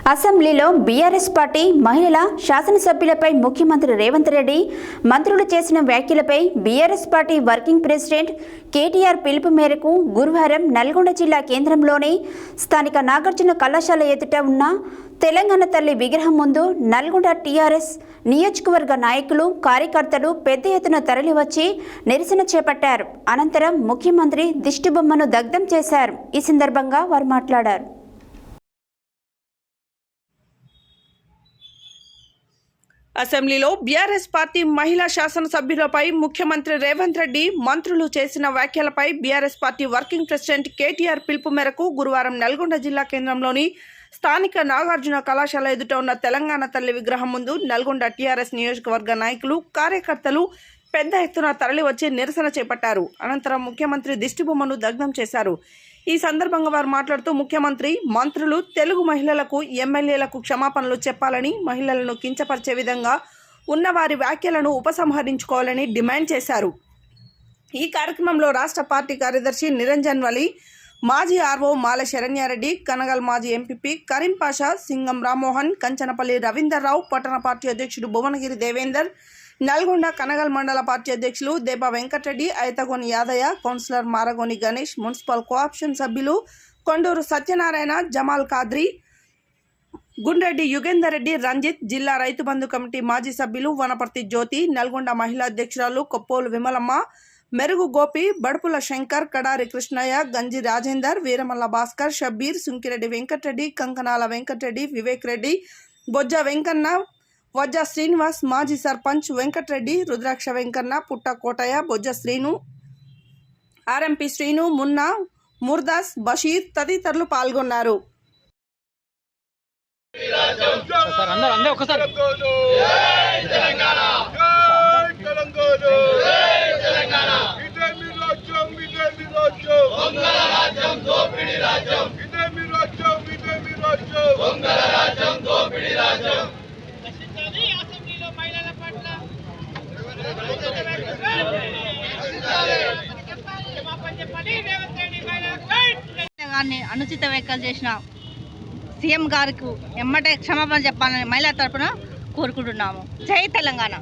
అసెంబ్లీలో BRS party మహిళల శాసనసభ్యులపై ముఖ్యమంత్రి రేవంత్ రెడ్డి మంత్రులు చేసిన వ్యాఖ్యలపై BRS party working president KTR పిలుపు మేరకు గురువారం నల్గొండ జిల్లా కేంద్రంలోని స్థానిక నాగార్జున కళాశాల ఎదుట ఉన్న తెలంగాణ తల్లి విగ్రహం ముందు నల్గొండ టీఆర్ఎస్ నియోజకవర్గ నాయకులు కార్యకర్తలు పెద్ద ఎత్తున తరలివచ్చి నిరసన చేపట్టారు. అనంతరం ముఖ్యమంత్రి దిష్టిబొమ్మను దగ్ధం చేశారు. ఈ సందర్భంగా వారు మాట్లాడారు. అసెంబ్లీలో బీఆర్ఎస్ పార్టీ మహిళా శాసనసభ్యులపై ముఖ్యమంత్రి రేవంత్ రెడ్డి మంత్రులు చేసిన వ్యాఖ్యలపై BRS party working president KTR పిలుపు మేరకు గురువారం నల్గొండ జిల్లా కేంద్రంలోని స్థానిక నాగార్జున కళాశాల ఎదుట ఉన్న తెలంగాణ తల్లి విగ్రహం ముందు నల్గొండ టీఆర్ఎస్ నియోజకవర్గ నాయకులు కార్యకర్తలు పెద్ద ఎత్తున తరలివచ్చి నిరసన చేపట్టారు. అనంతరం ముఖ్యమంత్రి దిష్టిబొమ్మను దగ్ధం చేశారు. ఈ సందర్భంగా వారు మాట్లాడుతూ ముఖ్యమంత్రి మంత్రులు తెలుగు మహిళలకు ఎమ్మెల్యేలకు క్షమాపణలు చెప్పాలని, మహిళలను కించపరిచే విధంగా ఉన్న వారి వ్యాఖ్యలను ఉపసంహరించుకోవాలని డిమాండ్ చేశారు. ఈ కార్యక్రమంలో రాష్ట్ర పార్టీ కార్యదర్శి నిరంజన్ వలి, మాజీ ఆర్ఓ మాల శరణ్యారెడ్డి, కనగల్ మాజీ ఎంపీపీ కరీం పాషా, సింగం రామ్మోహన్, కంచనపల్లి రవీందర్ రావు, పట్టణ పార్టీ అధ్యక్షుడు భువనగిరి దేవేందర్, నల్గొండ కనగల్ మండల పార్టీ అధ్యక్షులు Deba Venkatareddy, Aithagoni Yadaiah, councillor Maragoni Ganesh, municipal co-option సభ్యులు కొండూరు సత్యనారాయణ, జమాల్ ఖాద్రి, గుండ్రెడ్డి యుగేందర్ రెడ్డి, రంజిత్, జిల్లా రైతు బంధు కమిటీ మాజీ సభ్యులు వనపర్తి జ్యోతి, నల్గొండ మహిళా అధ్యక్షురాలు కొప్పోలు విమలమ్మ, మెరుగు గోపి, బడుపుల శంకర్, కడారి కృష్ణయ్య, గంజి రాజేందర్, వీరమల్ల భాస్కర్, షబ్బీర్, సుంకిరెడ్డి వెంకటరెడ్డి, కంకనాల వెంకటరెడ్డి, వివేక్ రెడ్డి, బొజ్జ వెంకన్న, వజ్జ శ్రీనివాస్, మాజీ సర్పంచ్ వెంకటరెడ్డి, రుద్రాక్ష వెంకన్న, పుట్ట కోటయ్య, బొజ్జ శ్రీను, ఆర్ఎంపీ శ్రీను, మున్నా, ముర్దాస్, బషీర్ తదితరులు పాల్గొన్నారు. అనుచిత వ్యాఖ్యలు చేసిన సీఎం గారికి ఎమ్మటే క్షమాపణ చెప్పాలని మహిళా తరపున కోరుకుంటున్నాము. జై తెలంగాణ.